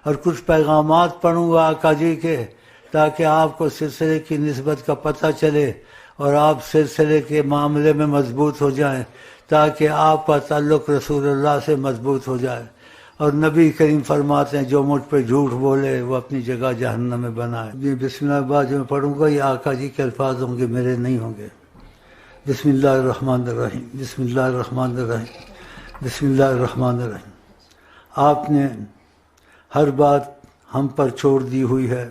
اور کچھ پیغامات پڑھوں گا آقا جی کے، تاکہ آپ کو سلسلے کی نسبت کا پتہ چلے اور آپ سلسلے کے معاملے میں مضبوط ہو جائیں، تاکہ آپ کا تعلق رسول اللہ سے مضبوط ہو جائے۔ اور نبی کریم فرماتے ہیں جو مجھ پہ جھوٹ بولے وہ اپنی جگہ جہنم میں بنائے۔ یہ بسم اللہ بعد میں پڑھوں گا، یہ آقا جی کے الفاظ ہوں گے، میرے نہیں ہوں گے۔ بسم اللہ الرحمن الرحیم، بسم اللہ الرحمن الرحیم، بسم اللہ الرحمن الرحیم۔ آپ نے ہر بات ہم پر چھوڑ دی ہوئی ہے،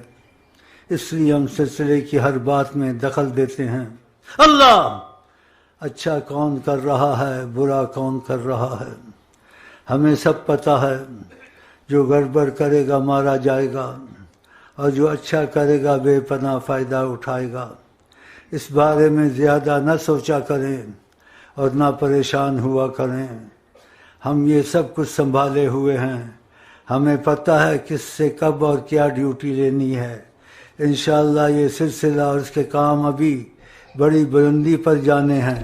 اس لیے ہم سلسلے کی ہر بات میں دخل دیتے ہیں۔ اللہ اچھا کون کر رہا ہے، برا کون کر رہا ہے، ہمیں سب پتہ ہے۔ جو گڑبڑ کرے گا مارا جائے گا، اور جو اچھا کرے گا بے پناہ فائدہ اٹھائے گا۔ اس بارے میں زیادہ نہ سوچا کریں اور نہ پریشان ہوا کریں۔ ہم یہ سب کچھ سنبھالے ہوئے ہیں، ہمیں پتہ ہے کس سے کب اور کیا ڈیوٹی لینی ہے۔ انشاءاللہ یہ سلسلہ اور اس کے کام ابھی بڑی بلندی پر جانے ہیں۔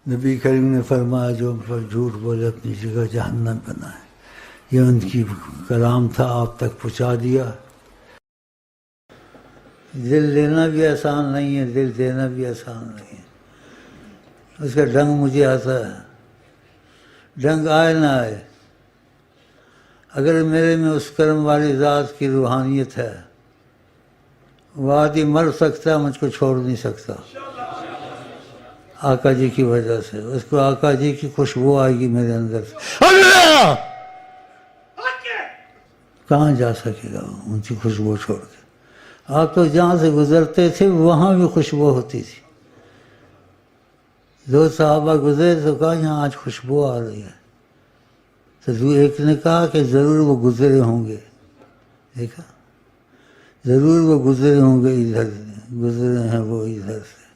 نبی کریم نے فرمایا جو ان پر جھوٹ بولے اپنی جگہ جہنم بنائے۔ یہ ان کی کلام تھا، آپ تک پہنچا دیا۔ دل لینا بھی آسان نہیں ہے، دل دینا بھی آسان نہیں ہے۔ اس کا ڈنگ مجھے آتا ہے، ڈنگ آئے نہ آئے، اگر میرے میں اس کرم والی ذات کی روحانیت ہے، وہ آدمی مر سکتا ہے، مجھ کو چھوڑ نہیں سکتا آقا جی کی وجہ سے۔ اس کو آقا جی کی خوشبو آئے گی میرے اندر سے، اللہ کہاں جا سکے گا ان کی خوشبو چھوڑ کے۔ آپ تو جہاں سے گزرتے تھے وہاں بھی خوشبو ہوتی تھی۔ دو صحابہ گزرے تو کہا یہاں آج خوشبو آ رہی ہے، تو ایک نے کہا کہ ضرور وہ گزرے ہوں گے، دیکھا ضرور وہ گزرے ہوں گے ادھر، گزرے ہیں وہ ادھر سے۔